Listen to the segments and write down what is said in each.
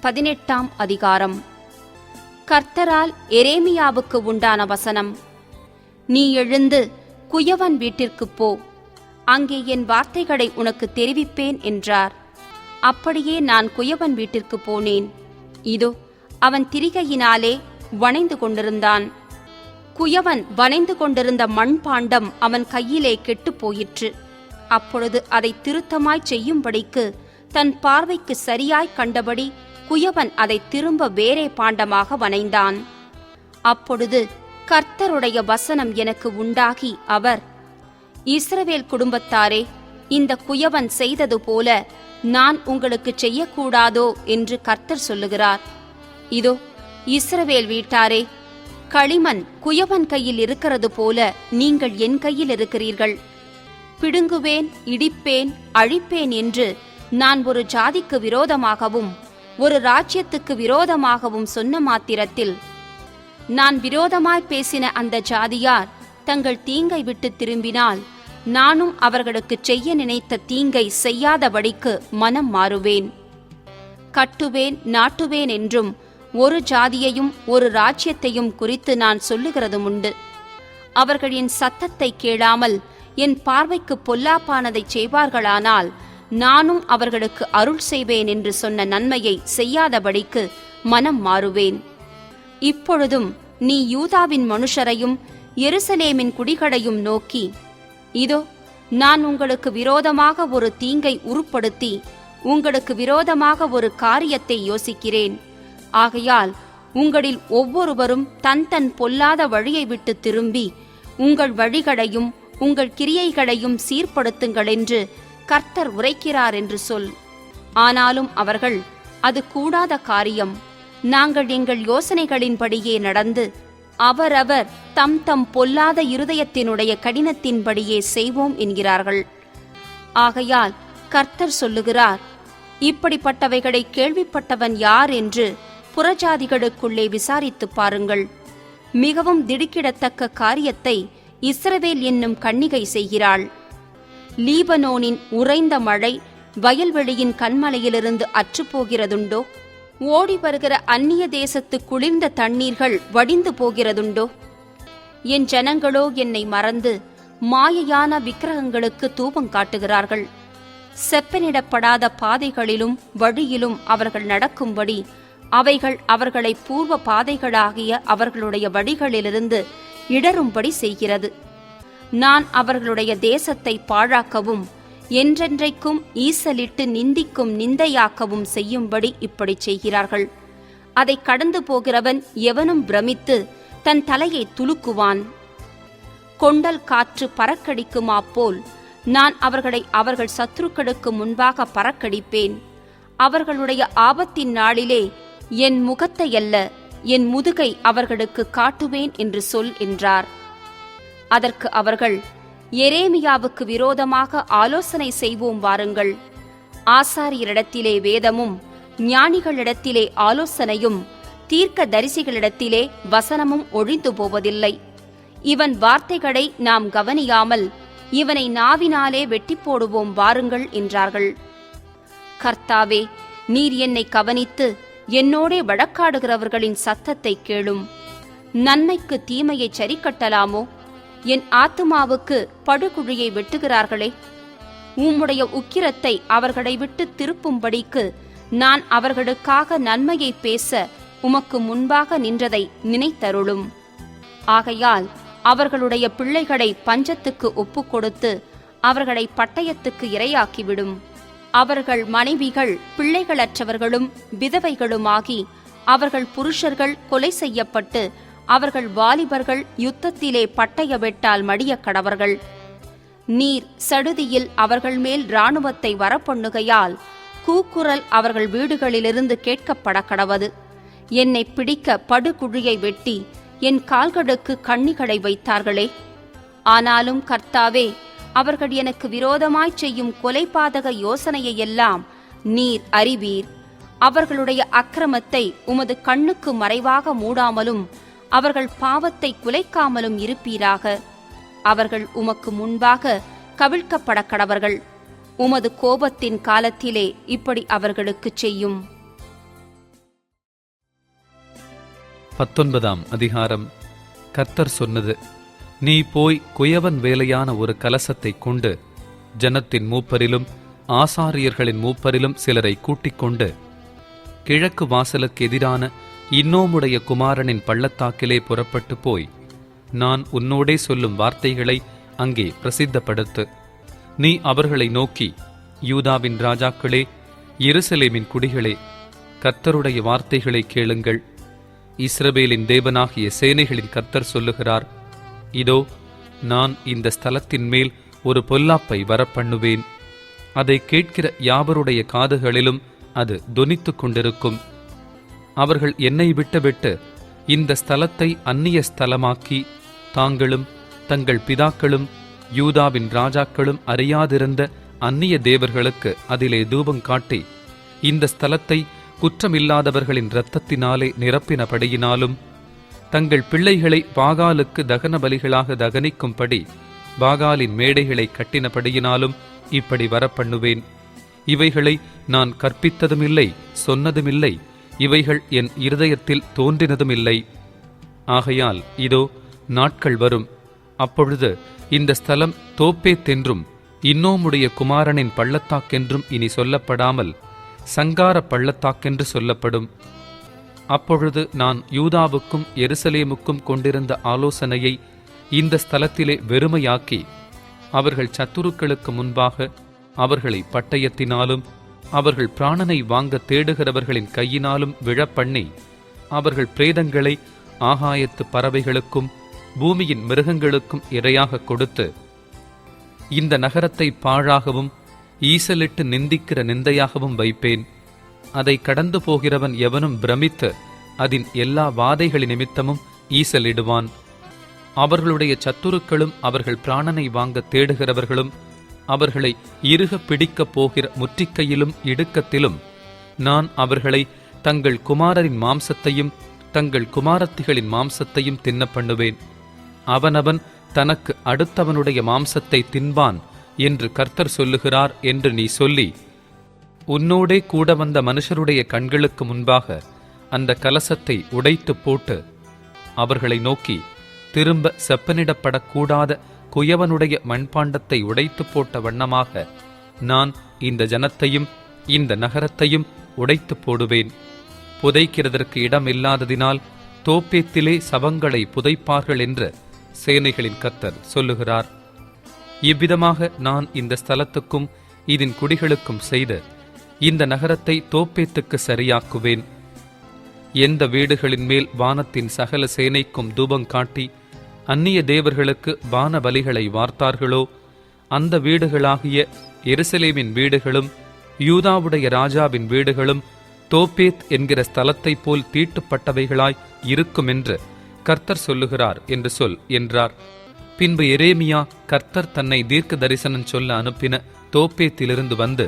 18ஆம் அதிகாரம். கர்த்தரால் எரேமியாவுக்கு உண்டான வசனம். நீ எழுந்து குயவன் வீட்டிற்குப் போ, அங்கே என் வார்த்தைகளை உனக்கு தெரிவிப்பேன் என்றார். அப்படியே நான் குயவன் வீட்டிற்கு போனேன். இதோ அவன் திரிகையினாலே வனைந்து கொண்டிருந்தான். குயவன் வனைந்து கொண்டிருந்த மண்பாண்டம் அவன் கையிலே கெட்டுப் போயிற்று. அப்பொழுது அதை திருத்தமாய் செய்யும்படிக்கு தன் பார்வைக்கு சரியாய் கண்டபடி குயவன் அதை திரும்ப வேறே பாண்டமாக வனைந்தான். அப்பொழுது கர்த்தருடைய வசனம் எனக்கு உண்டாகி அவர், இஸ்ரவேல் குடும்பத்தாரே, இந்த குயவன் செய்தது போல நான் உங்களுக்கு செய்யக்கூடாதோ என்று கர்த்தர் சொல்லுகிறார். இதோ இஸ்ரவேல் வீட்டாரே, களிமண் குயவன் கையில் இருக்கிறது போல நீங்கள் என் கையில் இருக்கிறீர்கள். பிடுங்குவேன், இடிப்பேன், அழிப்பேன் என்று நான் ஒரு ஜாதிக்கு விரோதமாகவும் ஒரு ராஜ்யத்துக்கு விரோதமாகவும் சொன்ன மாத்திரத்தில் நான் விரோதமாய் பேசின அந்த ஜாதியார் தங்கள் தீங்கை விட்டு திரும்பினால் நானும் அவர்களுக்கு செய்ய நினைத்த தீங்கை செய்யாதபடிக்கு மனம் மாறுவேன். கட்டுவேன், நாட்டுவேன் என்றும் ஒரு ஜாதியையும் ஒரு ராஜ்யத்தையும் குறித்து நான் சொல்லுகிறதும் உண்டு. அவர்கள் என் சத்தத்தை கேளாமல் என் பார்வைக்கு பொல்லாப்பானதை செய்வார்களானால் நானும் அவர்களுக்கு அருள் செய்வேன் என்று சொன்ன நன்மையை செய்யாதபடிக்கு மனம் மாறுவேன். இப்பொழுதும் நீ யூதாவின் மனுஷரையும் எருசலேமின் குடிகளையும் நோக்கி, இதோ நான் உங்களுக்கு விரோதமாக ஒரு தீங்கை உருப்படுத்தி உங்களுக்கு விரோதமாக ஒரு காரியத்தை யோசிக்கிறேன். ஆகையால் உங்களில் ஒவ்வொருவரும் தன் தன் பொல்லாத வழியை விட்டு திரும்பி உங்கள் வழிகளையும் உங்கள் கிரியைகளையும் சீர்படுத்துங்கள் என்று கர்த்தர் உரைக்கிறார் என்று சொல். ஆனாலும் அவர்கள், அது கூடாத காரியம், நாங்கள் எங்கள் யோசனைகளின்படியே நடந்து அவரவர் தம் தம் பொல்லாத இருதயத்தினுடைய கடினத்தின்படியே செய்வோம் என்கிறார்கள். ஆகையால் கர்த்தர் சொல்லுகிறார், இப்படிப்பட்டவைகளை கேள்விப்பட்டவன் யார் என்று புறஜாதிகளுக்குள்ளே விசாரித்துப் பாருங்கள். மிகவும் திடுக்கிடத்தக்க காரியத்தை இஸ்ரவேல் என்னும் கன்னிகை செய்கிறாள். லீபனோனின் உறைந்த மழை வயல்வெளியின் கண்மலையிலிருந்து அற்றுப்போகிறதுண்டோ? ஓடி வருகிற அந்நிய தேசத்து குளிர்ந்த தண்ணீர்கள் வடிந்து போகிறதுண்டோ? என் ஜனங்களோ என்னை மறந்து மாயையான விக்கிரகங்களுக்கு தூபம் காட்டுகிறார்கள். செப்பனிடப்படாத பாதைகளிலும் வழியிலும் அவர்கள் நடக்கும்படி அவைகள் அவர்களை பூர்வ பாதைகளாகிய அவர்களுடைய வழிகளிலிருந்து இடரும்படி செய்கிறது. நான் அவர்களுடைய தேசத்தை பாழாக்கவும் என்றென்றைக்கும் ஈசலிட்டு நிந்திக்கும் நிந்தையாக்கவும் செய்யும்படி இப்படி செய்கிறார்கள். அதை கடந்து போகிறவன் எவனும் பிரமித்து தன் தலையை துலுக்குவான். கொண்டல் காற்று பறக்கடிக்குமா போல் நான் அவர்களை அவர்கள் சத்துருக்களுக்கு முன்பாக பறக்கடிப்பேன். அவர்களுடைய ஆபத்தின் நாளிலே என் முகத்தையல்ல என் முதுகை அவர்களுக்கு காட்டுவேன் என்று சொல் என்றார். அதற்கு அவர்கள், எரேமியாவுக்கு விரோதமாக ஆலோசனை செய்வோம் வாருங்கள். ஆசாரியரிடத்திலே வேதமும் ஞானிகளிடத்திலே ஆலோசனையும் தீர்க்க தரிசிகளிடத்திலே வசனமும் ஒழிந்து போவதில்லை. இவன் வார்த்தைகளை நாம் கவனியாமல் இவனை நாவினாலே வெட்டி போடுவோம் வாருங்கள் என்றார்கள். கர்த்தாவே, நீர் என்னை கவனித்து என்னோடே வழக்காடுகிறவர்களின் சத்தத்தை கேளும். நன்மைக்கு தீமையை சரிக்கட்டலாமோ? என் ஆத்துமாவுக்கு படுகுழியை வெட்டுகிறார்களே. உம்முடைய உக்கிரத்தை அவர்களை விட்டு திருப்பும்படிக்கு நான் அவர்களுக்காக நன்மையை பேச உமக்கு முன்பாக நின்றதை நினைத்தருளும். ஆகையால் அவர்களுடைய பிள்ளைகளை பஞ்சத்துக்கு ஒப்புக்கொடுத்து அவர்களை பட்டயத்துக்கு இரையாக்கிவிடும். அவர்கள் மனைவிகள் பிள்ளைகளற்றவர்களும் விதவைகளுமாகி அவர்கள் புருஷர்கள் கொலை செய்யப்பட்டு அவர்கள் வாலிபர்கள் யுத்தத்திலே பட்டய வெட்டால் மடிய கடவர்கள். நீர் சடுதியில் அவர்கள் மேல் இராணுவத்தை வரப்பண்ணுகையால் கூக்குரல் அவர்கள் வீடுகளிலிருந்து கேட்கப்பட கடவது. என்னை பிடிக்க படுகுழியை வெட்டி என் கால்களுக்கு கண்ணிகளை வைத்தார்களே. ஆனாலும் கர்த்தாவே, அவர்கள் எனக்கு விரோதமாய் செய்யும் கொலைபாதக யோசனையெல்லாம் நீர் அறிவீர். அவர்களுடைய அக்கிரமத்தை உமது கண்ணுக்கு மறைவாக மூடாமலும் அவர்கள் பாவத்தை குலைக்காமலும் இருப்பீராக. அவர்கள் உமக்கு முன்பாக கவிழ்க்கப்பட கடவர்கள். உமது கோபத்தின் காலத்திலே இப்படி அவர்களுக்குச் செய்யும். 19ஆம் அதிகாரம். கர்த்தர் சொன்னது: நீ போய் குயவன் வேலையான ஒரு கலசத்தை கொண்டு ஜனத்தின் மூப்பரிலும் ஆசாரியர்களின் மூப்பரிலும் சிலரை கூட்டிக் கொண்டு கிழக்கு வாசலுக்கு எதிரான இன்னோமுடைய குமாரனின் பள்ளத்தாக்கிலே புறப்பட்டு போய் நான் உன்னோடே சொல்லும் வார்த்தைகளை அங்கே பிரசித்தப்படுத்து. நீ அவர்களை நோக்கி, யூதாவின் ராஜாக்களே, எருசலேமின் குடிகளே, கர்த்தருடைய வார்த்தைகளை கேளுங்கள். இஸ்ரவேலின் தேவனாகிய சேனைகளின் கர்த்தர் சொல்லுகிறார்: இதோ, நான் இந்த ஸ்தலத்தின் மேல் ஒரு பொல்லாப்பை வரப்பண்ணுவேன். அதை கேட்கிற யாவருடைய காதுகளிலும் அது தொனித்துக் கொண்டிருக்கும். அவர்கள் என்னை விட்டுவிட்டு இந்த ஸ்தலத்தை அந்நிய ஸ்தலமாக்கி தாங்களும் தங்கள் பிதாக்களும் யூதாவின் ராஜாக்களும் அறியாதிருந்த அந்நிய தேவர்களுக்கு அதிலே தூபம் காட்டி இந்த ஸ்தலத்தை குற்றமில்லாதவர்களின் இரத்தத்தினாலே நிரப்பினபடியினாலும் தங்கள் பிள்ளைகளை பாகாலுக்கு தகன பலிகளாக தகனிக்கும்படி பாகாலின் மேடைகளை கட்டினபடியினாலும் இப்படி வரப்பண்ணுவேன். இவைகளை நான் கற்பித்ததுமில்லை, சொன்னதுமில்லை, இவைகள் என் இருதயத்தில் தோன்றினதுமில்லை. ஆகையால் இதோ நாட்கள் வரும், அப்பொழுது இந்த ஸ்தலம் தோப்பேத் என்றும் இன்னோமுடைய குமாரனின் பள்ளத்தாக்கென்றும் இனி சொல்லப்படாமல் சங்கார பள்ளத்தாக்கென்று சொல்லப்படும். அப்பொழுது நான் யூதாவுக்கும் எருசலேமுக்கும் கொண்டிருந்த ஆலோசனையை இந்த ஸ்தலத்திலே வெறுமையாக்கி அவர்கள் சத்துருக்களுக்கு முன்பாக அவர்களை பட்டயத்தினாலும் அவர்கள் பிராணனை வாங்க தேடுகிறவர்களின் கையினாலும் விழப்பண்ணி அவர்கள் பிரேதங்களை ஆகாயத்து பறவைகளுக்கும் பூமியின் மிருகங்களுக்கும் இரையாக கொடுத்து இந்த நகரத்தை பாழாகவும் ஈசலிட்டு நிந்திக்கிற நிந்தையாகவும் வைப்பேன். அதை கடந்து போகிறவன் எவனும் பிரமித்து அதன் எல்லா வாதைகளின் நிமித்தமும் ஈசலிடுவான். அவர்களுடைய சத்துருக்களும் அவர்கள் பிராணனை வாங்க தேடுகிறவர்களும் அவர்களை இறுக பிடிக்கப் போகிற முற்றிக்கையிலும் இடுக்கத்திலும் நான் அவர்களை தங்கள் குமாரரின் மாம்சத்தையும் தங்கள் குமாரத்திகளின் மாம்சத்தையும் தின்ன பண்ணுவேன். அவனவன் தனக்கு அடுத்தவனுடைய மாம்சத்தை தின்பான் என்று கர்த்தர் சொல்லுகிறார் என்று நீ சொல்லி உன்னோடே கூட வந்த மனுஷருடைய கண்களுக்கு முன்பாக அந்த கலசத்தை உடைத்து போட்டு அவர்களை நோக்கி, திரும்ப செப்பனிடப்படக்கூடாத குயவனுடைய மண்பாண்டத்தை உடைத்து போட்ட வண்ணமாக நான் இந்த ஜனத்தையும் இந்த நகரத்தையும் உடைத்து போடுவேன். புதைக்கிறதற்கு இடம் இல்லாததினால் தோப்பேத்திலே சவங்களை புதைப்பார்கள் என்று சேனைகளின் கர்த்தர் சொல்லுகிறார். இவ்விதமாக நான் இந்த ஸ்தலத்துக்கும் இதன் குடிகளுக்கும் செய்து இந்த நகரத்தை தோப்பேத்துக்கு சரியாக்குவேன். எந்த வீடுகளின் மேல் வானத்தின் சகல சேனைக்கும் தூபம் காட்டி அந்நிய தேவர்களுக்கு வான பலிகளை வார்த்தார்களோ அந்த வீடுகளாகிய எருசலேமின் வீடுகளும் யூதாவுடைய ராஜாவின் வீடுகளும் தோப்பேத் என்கிற ஸ்தலத்தை போல் தீட்டுப்பட்டவைகளாய் இருக்குமென்று கர்த்தர் சொல்லுகிறார் என்று சொல் என்றார். பின்பு எரேமியா கர்த்தர் தன்னை தீர்க்க தரிசனம் சொல்ல அனுப்பின தோப்பேத்திலிருந்து வந்து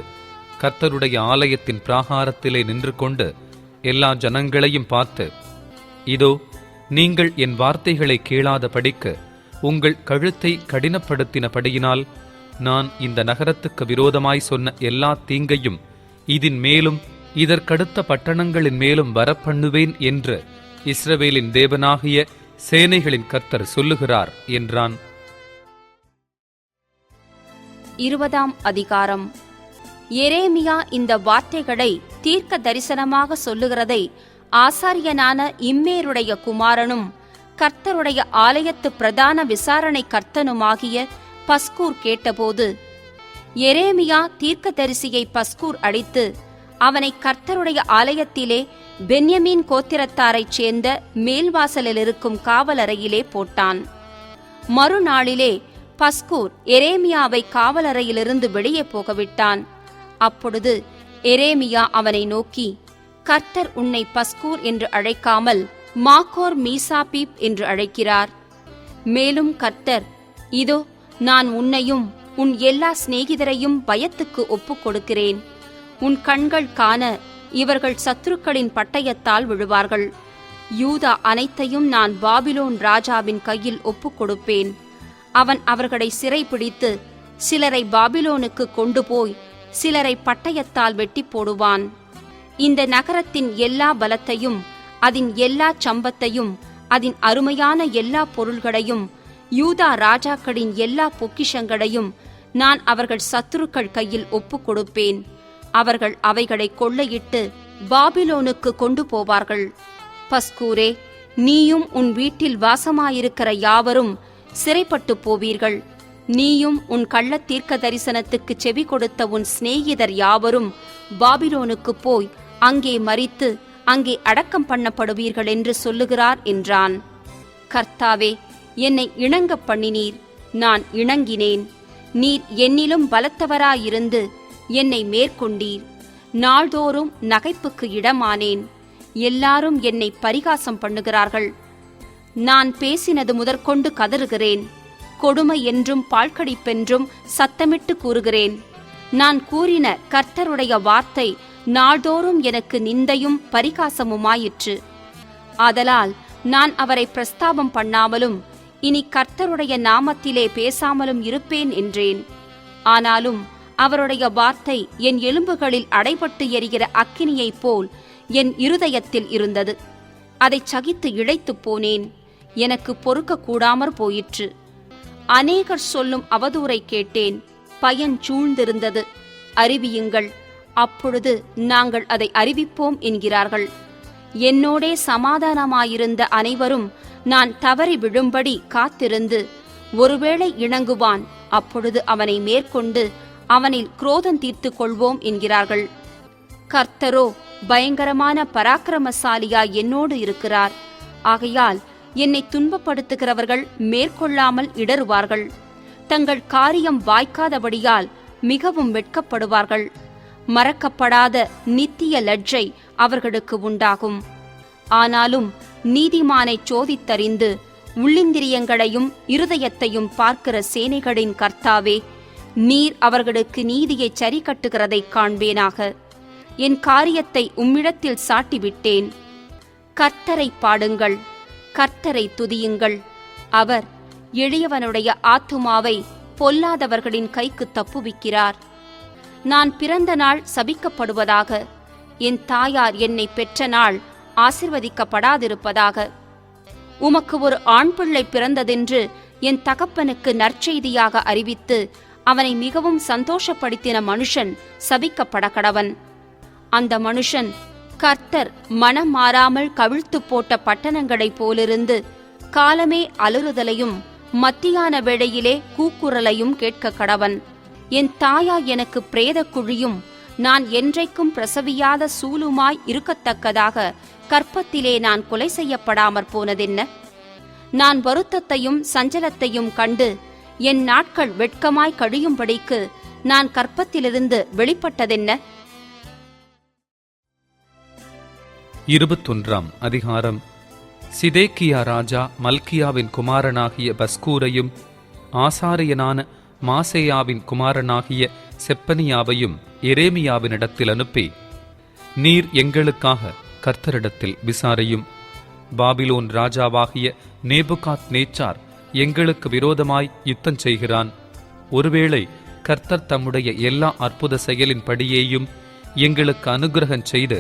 கர்த்தருடைய ஆலயத்தின் பிராகாரத்திலே நின்று கொண்டு எல்லா ஜனங்களையும் பார்த்து, இதோ, நீங்கள் என் வார்த்தைகளை கேளாதபடிக்கு உங்கள் கழுத்தை கடினப்படுத்தினபடியினால் நான் இந்த நகரத்துக்கு விரோதமாய் சொன்ன எல்லா தீங்கையும் இதன் மேலும் இதற்கடுத்த பட்டணங்களின் மேலும் வரப்பண்ணுவேன் என்று இஸ்ரவேலின் தேவனாகிய சேனைகளின் கர்த்தர் சொல்லுகிறார் என்றான். 20ஆம் அதிகாரம். எரேமியா இந்த வார்த்தைகளை தீர்க்க தரிசனமாக சொல்லுகிறதை ஆசாரியனான இம்மேருடைய குமாரனும் கர்த்தருடைய ஆலயத்து பிரதான விசாரணை கர்த்தனுமாகிய பஸ்கூர் கேட்டபோது, எரேமியா தீர்க்கதரிசியை பஸ்கூர் அடித்து அவனை கர்த்தருடைய ஆலயத்திலே பென்யமீன் கோத்திரத்தாரைச் சேர்ந்த மேல்வாசலில் இருக்கும் காவலறையிலே போட்டான். மறுநாளிலே பஸ்கூர் எரேமியாவை காவலறையிலிருந்து வெளியே போகவிட்டான். அப்பொழுது எரேமியா அவனை நோக்கி, கர்த்தர் உன்னை பஸ்கூர் என்று அழைக்காமல் மாக்கோர் மீசாபீப் என்று அழைக்கிறார். மேலும் கர்த்தர், இதோ, நான் உன்னையும் உன் எல்லா சிநேகிதரையும் பயத்துக்கு ஒப்புக் கொடுக்கிறேன். உன் கண்கள் காண இவர்கள் சத்துருக்களின் பட்டயத்தால் விழுவார்கள். யூதா அனைத்தையும் நான் பாபிலோன் ராஜாவின் கையில் ஒப்புக் கொடுப்பேன். அவன் அவர்களை சிறைப்பிடித்து சிலரை பாபிலோனுக்கு கொண்டு போய் சிலரை பட்டயத்தால் வெட்டி போடுவான். இந்த நகரத்தின் எல்லா பலத்தையும் அதன் எல்லா சம்பத்தையும், அதன் அருமையான எல்லா பொருள்களையும், யூதா ராஜாக்களின் எல்லா பொக்கிஷங்களையும் நான் அவர்கள் சத்துருக்கள் கையில் ஒப்புக் கொடுப்பேன். அவர்கள் அவைகளை கொள்ளையிட்டு பாபிலோனுக்கு கொண்டு போவார்கள். பஸ்கூரே, நீயும் உன் வீட்டில் வாசமாயிருக்கிற யாவரும் சிறைப்பட்டு போவீர்கள். நீயும் உன் கள்ள தீர்க்க தரிசனத்துக்கு செவி கொடுத்த உன் சிநேகிதர் யாவரும் பாபிலோனுக்கு போய் அங்கே மரித்து அங்கே அடக்கம் பண்ணப்படுவீர்கள் என்று சொல்லுகிறார் என்றான். கர்த்தாவே, என்னை இணங்க பண்ணினீர், நான் இணங்கினேன். நீர் என்னிலும் பலத்தவராயிருந்து என்னை மேற்கொண்டீர். நாள்தோறும் நகைப்புக்கு இடமானேன். எல்லாரும் என்னை பரிகாசம் பண்ணுகிறார்கள். நான் பேசினது முதற்கொண்டு கதறுகிறேன். கொடுமை என்றும் பாழ்கடிப்பென்றும் சத்தமிட்டு கூறுகிறேன். நான் கூறின கர்த்தருடைய வார்த்தை நாள்தோறும் எனக்கு நிந்தையும் பரிகாசமுமாயிற்று. ஆதலால் நான் அவரை பிரஸ்தாபம் பண்ணாமலும் இனி கர்த்தருடைய நாமத்திலே பேசாமலும் இருப்பேன் என்றேன். ஆனாலும் அவருடைய வார்த்தை என் எலும்புகளில் அடைபட்டு எரிகிற அக்கினியைப் போல் என் இருதயத்தில் இருந்தது. அதை சகித்து இழைத்துப் போனேன். எனக்கு பொறுக்க கூடாமற் போயிற்று. அநேகர் சொல்லும் அவதூறை கேட்டேன். பயன் சூழ்ந்திருந்தது. அறிவியுங்கள், அப்பொழுது நாங்கள் அதை அறிவிப்போம் என்கிறார்கள். என்னோடே சமாதானமாயிருந்த அனைவரும் நான் தவறி விழும்படி காத்திருந்து, ஒருவேளை இணங்குவான், அப்பொழுது அவனை மேற்கொண்டு அவனில் குரோதம் தீர்த்து கொள்வோம் என்கிறார்கள். கர்த்தரோ பயங்கரமான பராக்கிரமசாலியாய் என்னோடு இருக்கிறார். ஆகையால் என்னை துன்பப்படுத்துகிறவர்கள் மேற்கொள்ளாமல் இடறுவார்கள். தங்கள் காரியம் வாய்க்காதபடியால் மிகவும் வெட்கப்படுவார்கள். மறக்கப்படாத நித்திய லஜ்ஜை அவர்களுக்கு உண்டாகும். ஆனாலும் நீதிமானை சோதித்தறிந்து உள்ளிந்திரியங்களையும் இருதயத்தையும் பார்க்கிற சேனைகளின் கர்த்தாவே, நீர் அவர்களுக்கு நீதியை சரி கட்டுகிறதைக் காண்பேனாக. என் காரியத்தை உம்மிடத்தில் சாட்டிவிட்டேன். கர்த்தரை பாடுங்கள், கர்த்தரை துதியுங்கள். அவர் எளியவனுடைய ஆத்துமாவை பொல்லாதவர்களின் கைக்கு தப்புவிக்கிறார். நான் பிறந்த நாள் சபிக்கப்படுவதாக. என் தாயார் என்னை பெற்ற நாள் ஆசிர்வதிக்கப்படாதிருப்பதாக. உமக்கு ஒரு ஆண் பிள்ளை பிறந்ததென்று என் தகப்பனுக்கு நற்செய்தியாக அறிவித்து அவனை மிகவும் சந்தோஷப்படுத்தின மனுஷன் சபிக்கப்பட கடவன். அந்த மனுஷன் கர்த்தர் மனம் மாறாமல் கவிழ்த்து போட்ட பட்டணங்களைப் போலிருந்து காலமே அலறுதலையும் மத்தியான வேளையிலே கூக்குரலையும் கேட்க கடவன். என் தாயா எனக்கு பிரேத குழியும் நான் என்றைக்கும் பிரசவியாத சூலுமாய் இருக்கத்தக்கதாக கற்பத்திலே நான் கொலை செய்யப்படாமற் போனதென்ன? நான் வருத்தத்தையும் சஞ்சலத்தையும் கண்டு என் நாட்கள் வெட்கமாய் கழியும்படிக்கு நான் கற்பத்திலிருந்து வெளிப்பட்டதென்ன? 21 அதிகாரம். சிதேக்கியா ராஜா மல்கியாவின் குமாரனாகிய பஸ்கூரையும் ஆசாரியனான மாசேயாவின் குமாரனாகிய செப்பனியாவையும் எரேமியாவினிடத்தில் அனுப்பி, நீர் எங்களுக்காக கர்த்தரிடத்தில் விசாரியும். பாபிலோன் ராஜாவாகிய நேபுகாத் நேச்சார் எங்களுக்கு விரோதமாய் யுத்தம் செய்கிறான். ஒருவேளை கர்த்தர் தம்முடைய எல்லா அற்புத செயலின் படியேயும் எங்களுக்கு அனுக்கிரகம் செய்து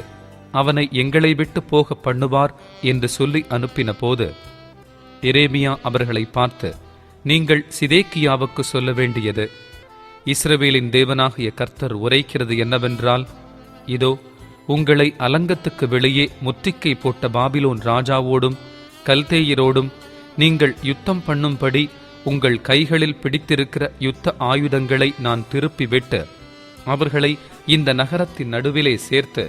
அவனை எங்களை விட்டு போக பண்ணுவார் என்று சொல்லி அனுப்பின போது, எரேமியா அவர்களை பார்த்து, நீங்கள் சிதேக்கியாவுக்கு சொல்ல வேண்டியது, இஸ்ரவேலின் தேவனாகிய கர்த்தர் உரைக்கிறது என்னவென்றால், இதோ உங்களை அலங்கத்துக்கு வெளியே முற்றுகை போட்ட பாபிலோன் ராஜாவோடும் கல்தேயரோடும் நீங்கள் யுத்தம் பண்ணும்படி உங்கள் கைகளில் பிடித்திருக்கிற யுத்த ஆயுதங்களை நான் திருப்பி விட்டு அவர்களை இந்த நகரத்தின் நடுவிலே சேர்த்து,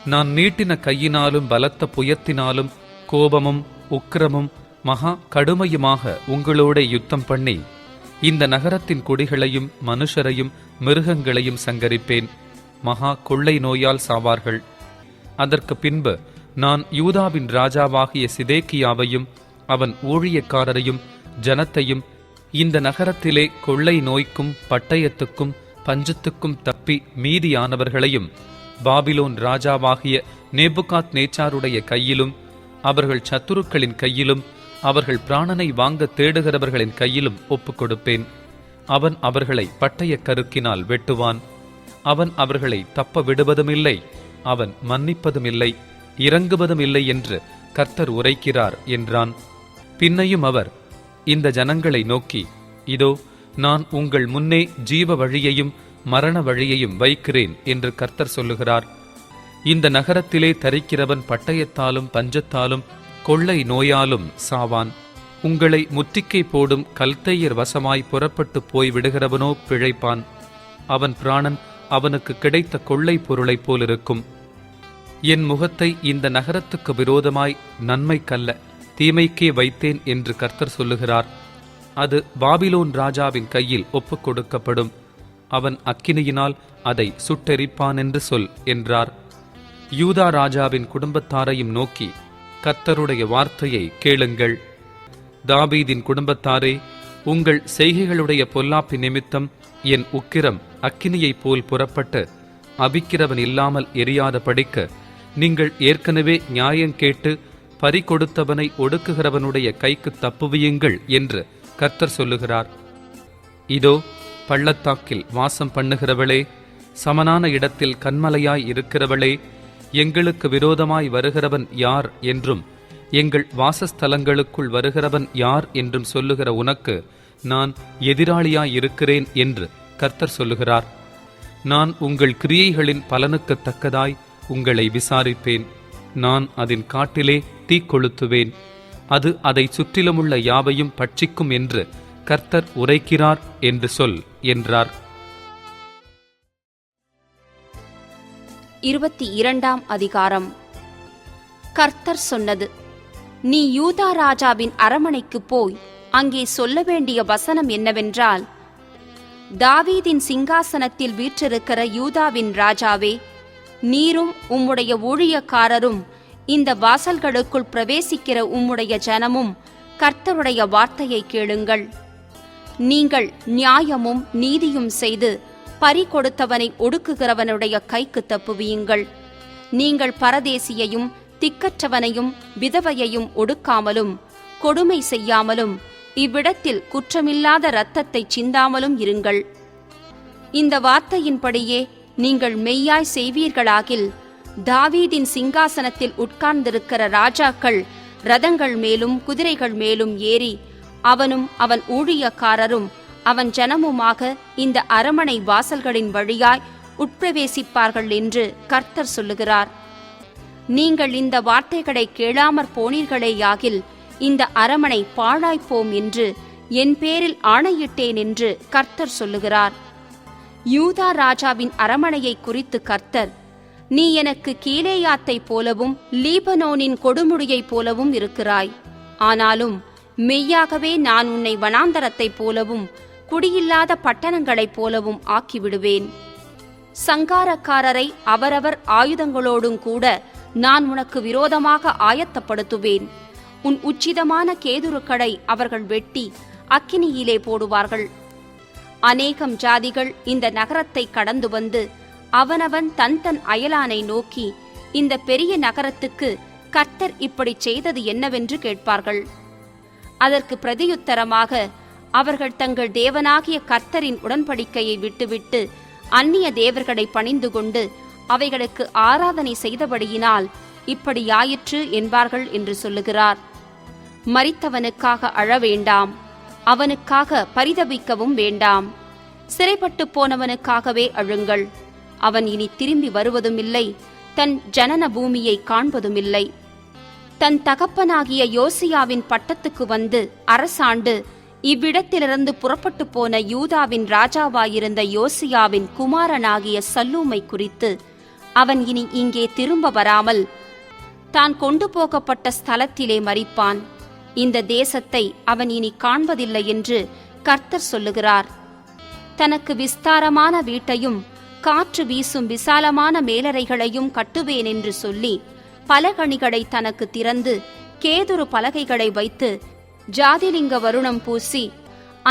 நான் நீட்டின கையினாலும் பலத்த புயத்தினாலும் கோபமும் உக்கிரமும் மகா கடுமையுமாக உங்களோட யுத்தம் பண்ணி இந்த நகரத்தின் குடிகளையும் மனுஷரையும் மிருகங்களையும் சங்கரிப்பேன். மகா கொள்ளை நோயால் சாவார்கள். அதற்கு பின்பு நான் யூதாவின் ராஜாவாகிய சிதேக்கியாவையும் அவன் ஊழியக்காரரையும் ஜனத்தையும் இந்த நகரத்திலே கொள்ளை நோய்க்கும் பட்டயத்துக்கும் பஞ்சத்துக்கும் தப்பி மீதியானவர்களையும் பாபிலோன் ராஜாவாகிய நேபுகாத் நேச்சாருடைய கையிலும் அவர்கள் சத்துருக்களின் கையிலும் அவர்கள் பிராணனை வாங்க தேடுகிறவர்களின் கையிலும் ஒப்புக் கொடுப்பேன். அவன் அவர்களை பட்டய கருக்கினால் வெட்டுவான். அவன் அவர்களை தப்ப விடுவதுமில்லை, அவன் மன்னிப்பதுமில்லை. இறங்குவதும் இல்லை என்று கர்த்தர் உரைக்கிறார் என்றான். பின்னையும் அவர், இந்த ஜனங்களை நோக்கி, இதோ நான் உங்கள் முன்னே ஜீவ வழியையும் மரண வழியையும் வைக்கிறேன் என்று கர்த்தர் சொல்லுகிறார். இந்த நகரத்திலே தரிக்கிறவன் பட்டயத்தாலும் பஞ்சத்தாலும் கொள்ளை நோயாலும் சாவான். உங்களை முற்றிக்கை போடும் கல்தையர் வசமாய் புறப்பட்டு போய் விடுகிறவனோ பிழைப்பான். அவன் பிராணன் அவனுக்கு கிடைத்த கொள்ளை பொருளைப் போலிருக்கும். என் முகத்தை இந்த நகரத்துக்கு விரோதமாய் நன்மைக்கல்ல தீமைக்கே வைத்தேன் என்று கர்த்தர் சொல்லுகிறார். அது பாபிலோன் ராஜாவின் கையில் ஒப்புக் கொடுக்கப்படும். அவன் அக்கினியினால் அதை சுட்டெரிப்பான் என்று சொல் என்றார். யூதா ராஜாவின் குடும்பத்தாரையும் நோக்கி, கர்த்தருடைய வார்த்தையை கேளுங்கள். தாவீதின் குடும்பத்தாரே, உங்கள் செய்கைகளுடைய பொல்லாப்பு நிமித்தம் என் உக்கிரம் அக்கினியைப் போல் புறப்பட்டு அபிக்கிறவன் இல்லாமல் எரியாத படிக்க நீங்கள் ஏற்கனவே நியாயம் கேட்டு பறி கொடுத்தவனை ஒடுக்குகிறவனுடைய கைக்கு தப்புவியுங்கள் என்று கர்த்தர் சொல்லுகிறார். இதோ பள்ளத்தாக்கில் வாசம் பண்ணுகிறவளே, சமனான இடத்தில் கன்மலையாய் இருக்கிறவளே, எங்களுக்கு விரோதமாய் வருகிறவன் யார் என்றும் எங்கள் வாசஸ்தலங்களுக்குள் வருகிறவன் யார் என்றும் சொல்லுகிற உனக்கு நான் எதிராளியாய் இருக்கிறேன் என்று கர்த்தர் சொல்லுகிறார். நான் உங்கள் கிரியைகளின் பலனுக்கு தக்கதாய் உங்களை விசாரிப்பேன். நான் அதன் காட்டிலே தீக்கொளுத்துவேன். அது அதை சுற்றிலுமுள்ள யாவையும் பட்சிக்கும் என்று கர்த்தர் உரைக்கிறார் என்று சொல் என்றார். 22ஆம் அதிகாரம். கர்த்தர் சொன்னது: நீ யூதா ராஜாவின் அரமனைக்கு போய் அங்கே சொல்ல வேண்டிய வசனம் என்னவென்றால், தாவீதின் சிங்காசனத்தில் வீற்றிருக்கிற யூதாவின் ராஜாவே, நீரும் உம்முடைய ஊழியக்காரரும் இந்த வாசல்களுக்குள் பிரவேசிக்கிற உம்முடைய ஜனமும் கர்த்தருடைய வார்த்தையை கேளுங்கள். நீங்கள் நியாயமும் நீதியும் செய்து பறி கொடுத்தவனை ஒடுக்குகிறவனுடைய கைக்கு தப்புவியுங்கள். நீங்கள் பரதேசியையும் திக்கற்றவனையும் விதவையையும் ஒடுக்காமலும் கொடுமை செய்யாமலும் இவ்விடத்தில் குற்றமில்லாத இரத்தத்தை சிந்தாமலும் இருங்கள். இந்த வார்த்தையின்படியே நீங்கள் மெய்யாய் செய்வீர்களாகில், தாவீதின் சிங்காசனத்தில் உட்கார்ந்திருக்கிற ராஜாக்கள் இரதங்கள் மேலும் குதிரைகள் மேலும் ஏறி அவனும் அவன் ஊழியக்காரரும் அவன் ஜனமுமாக இந்த அரமனை வாசல்களின் வழியாய் உட்பிரவேசிப்பார்கள் என்று கர்த்தர் சொல்லுகிறார். நீங்கள் இந்த வார்த்தைகளை கேளாமற் போனீர்களேயாகில் இந்த அரமனை பாழாய்ப்போம் என்று என் பேரில் ஆணையிட்டேன் என்று கர்த்தர் சொல்லுகிறார். யூதா ராஜாவின் அரமனையை குறித்து கர்த்தர், நீ எனக்கு கீலேயாத்தைப் போலவும் லீபனோனின் கொடுமுடியைப் போலவும் இருக்கிறாய். ஆனாலும் மெய்யாகவே நான் உன்னை வனாந்தரத்தைப் போலவும் குடியில்லாத பட்டணங்களைப் போலவும் ஆக்கிவிடுவேன். சங்காரக்காரரை அவரவர் ஆயுதங்களோடும் கூட நான் உனக்கு விரோதமாக ஆயத்தப்படுத்துவேன். உன் உச்சிதமான கேதுருக்களை அவர்கள் வெட்டி அக்கினியிலே போடுவார்கள். அநேகம் ஜாதிகள் இந்த நகரத்தை கடந்து வந்து அவனவன் தன் தன் அயலானை நோக்கி, இந்த பெரிய நகரத்துக்கு கர்த்தர் இப்படி செய்தது என்னவென்று கேட்பார்கள். அதற்கு பிரதியுத்தரமாக அவர்கள் தங்கள் தேவனாகிய கர்த்தரின் உடன்படிக்கையை விட்டுவிட்டு அந்நிய தேவர்களை பணிந்து கொண்டு அவைகளுக்கு ஆராதனை செய்தபடியினால் இப்படியாயிற்று என்பார்கள் என்று சொல்லுகிறார். மரித்தவனுக்காக அழ வேண்டாம், அவனுக்காக பரிதபிக்கவும் வேண்டாம். சிறைப்பட்டு போனவனுக்காகவே அழுங்கள். அவன் இனி திரும்பி வருவதுமில்லை, தன் ஜனன பூமியை காண்பதுமில்லை. தன் தகப்பனாகிய யோசியாவின் பட்டத்துக்கு வந்து அரசாண்டு இவ்விடத்திலிருந்து புறப்பட்டு போன யூதாவின் ராஜாவாயிருந்த யோசியாவின் குமாரனாகிய சல்லூமை குறித்து, அவன் இனி இங்கே திரும்ப வராமல் தான் கொண்டு போகப்பட்ட ஸ்தலத்திலே மரிப்பான். இந்த தேசத்தை அவன் இனி காண்பதில்லை என்று கர்த்தர் சொல்லுகிறார். தனக்கு விஸ்தாரமான வீட்டையும் காற்று வீசும் விசாலமான மேலறைகளையும் கட்டுவேன் என்று சொல்லி பலகணிகளை தனக்கு திறந்து கேதுரு பலகைகளை வைத்து ஜாதிலிங்க வருணம் பூசி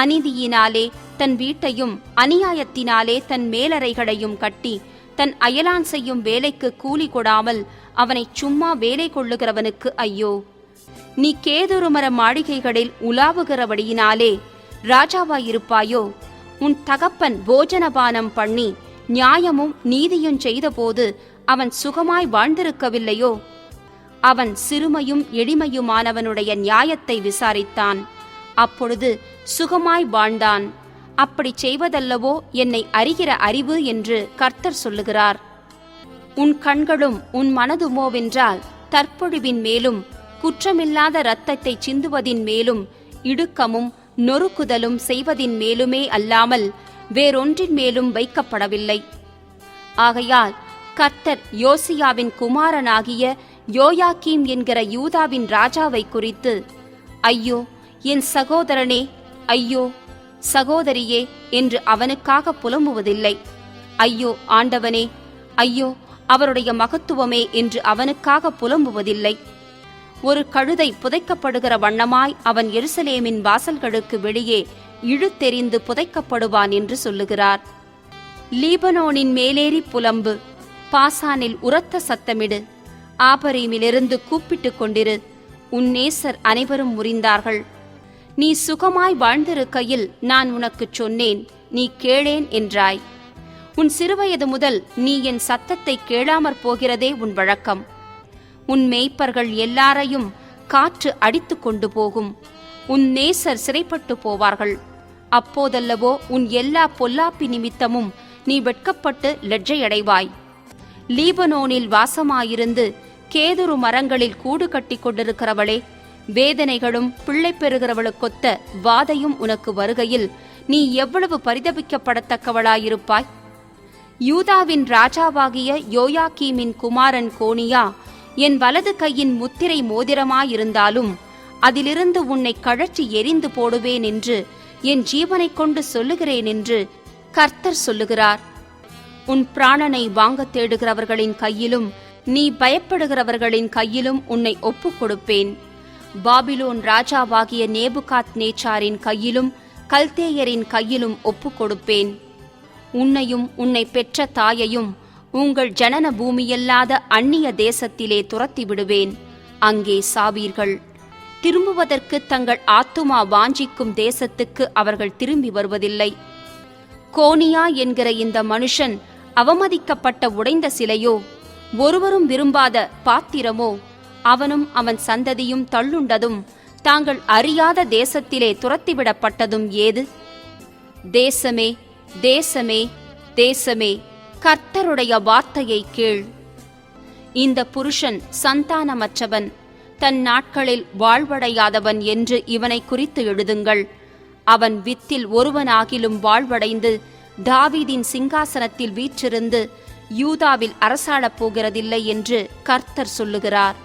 அநீதியினாலே தன் வீட்டையும் அநியாயத்தினாலே தன் மேலறைகளையும் கட்டி தன் அயலான் செய்யும் வேலைக்கு கூலி கொடாமல் அவனை சும்மா வேலை கொள்ளுகிறவனுக்கு ஐயோ! நீ கேதுருமர மாளிகைகளில் உலாவுகிறபடியினாலே ராஜாவாயிருப்பாயோ? உன் தகப்பன் போஜனபானம் பண்ணி நியாயமும் நீதியும் செய்தபோது அவன் சுகமாய் வாழ்ந்திருக்கவில்லையோ? அவன் சிறுமையும் எளிமையுமானவனுடைய நியாயத்தை விசாரித்தான். அப்பொழுது சுகமாய் வாழ்ந்தான். அப்படி செய்வதல்லவோ என்னை அறிகிற அறிவு என்று கர்த்தர் சொல்லுகிறார். உன் கண்களும் உன் மனதுமோவென்றால் தற்பொழிவின் மேலும் குற்றமில்லாத இரத்தத்தை சிந்துவதின் மேலும் இடுக்கமும் நொறுக்குதலும் செய்வதின் மேலுமே அல்லாமல் வேறொன்றின் மேலும் வைக்கப்படவில்லை. ஆகையால் கர்த்தர் யோசியாவின் குமாரனாகிய யோயாக்கீம் என்கிற யூதாவின் ராஜாவை குறித்து, ஐயோ என் சகோதரனே, ஐயோ சகோதரியே என்று அவனுக்காக புலம்புவதில்லை. ஐயோ ஆண்டவனே, ஐயோ அவருடைய மகத்துவமே என்று அவனுக்காக புலம்புவதில்லை. ஒரு கழுதை புதைக்கப்படுகிற வண்ணமாய் அவன் எருசலேமின் வாசல்களுக்கு வெளியே இழுத்தெறிந்து புதைக்கப்படுவான் என்று சொல்லுகிறார். லீபனோனின் மேலேறி புலம்பு, பாசானில் உரத்த சத்தமிடு, ஆபரீமிலிருந்து கூப்பிட்டுக் கொண்டிரு. உன் நேசர் அனைவரும் முறிந்தார்கள். நீ சுகமாய் வாழ்ந்திருக்கையில் நான் உனக்குச் சொன்னேன், நீ கேளேன் என்றாய். உன் சிறுவயது முதல் நீ என் சத்தத்தை கேளாமற் போகிறதே உன் வழக்கம். உன் மேய்ப்பர்கள் எல்லாரையும் காற்று அடித்து கொண்டு போகும். உன் நேசர் சிறைப்பட்டு போவார்கள். அப்போதல்லவோ உன் எல்லா பொல்லாப்பி நிமித்தமும் நீ வெட்கப்பட்டு லெட்ஜையடைவாய். லீபனோனில் வாசமாயிருந்து கேதுரு மரங்களில் கூடு கட்டி கொண்டிருக்கிறவளே, வேதனைகளும் பிள்ளை பெறுகிறவளுக்கொத்த வாதையும் உனக்கு வருகையில் நீ எவ்வளவு பரிதபிக்கப்படத்தக்கவளாயிருப்பாய். யூதாவின் ராஜாவாகிய யோயாக்கீமின் குமாரன் கோனியா என் வலது கையின் முத்திரை மோதிரமாயிருந்தாலும் அதிலிருந்து உன்னை கழற்றி எரிந்து போடுவேன் என்று என் ஜீவனைக் கொண்டு சொல்லுகிறேன் என்று கர்த்தர் சொல்லுகிறார். உன் பிராணனை வாங்கத் தேடுகிறவர்களின் கையிலும் நீ பயப்படுகிறவர்களின் கையிலும் உன்னை ஒப்புக் கொடுப்பேன். பாபிலோன் ராஜாவாகிய நேபுகாத் நேச்சாரின் கையிலும் கல்தேயரின் கையிலும் ஒப்புக் கொடுப்பேன். உன்னையும் உன்னை பெற்ற தாயையும் உங்கள் ஜனன பூமியல்லாத அந்நிய தேசத்திலே துரத்தி விடுவேன். அங்கே சாவீர்கள். திரும்புவதற்கு தங்கள் ஆத்துமா வாஞ்சிக்கும் தேசத்துக்கு அவர்கள் திரும்பி வருவதில்லை. கோனியா என்கிற இந்த மனுஷன் அவமதிக்கப்பட்ட உடைந்த சிலையோ, ஒருவரும் விரும்பாத பாத்திரமோ, அவனும் அவன் சந்ததியும் தள்ளுண்டதும் தாங்கள் அறியாத தேசத்திலே துரத்திவிடப்பட்டதும் ஏது? தேசமே, தேசமே, தேசமே, கர்த்தருடைய வார்த்தையை கேள். இந்த புருஷன் சந்தானமற்றவன், தன் நாட்களில் வாழ்வடையாதவன் என்று இவனை குறித்து எழுதுங்கள். அவன் வித்தில் ஒருவனாகிலும் வாழ்வடைந்து தாவீதின் சிங்காசனத்தில் வீற்றிருந்து யூதாவில் அரசாளப் போகிறதில்லை என்று கர்த்தர் சொல்லுகிறார்.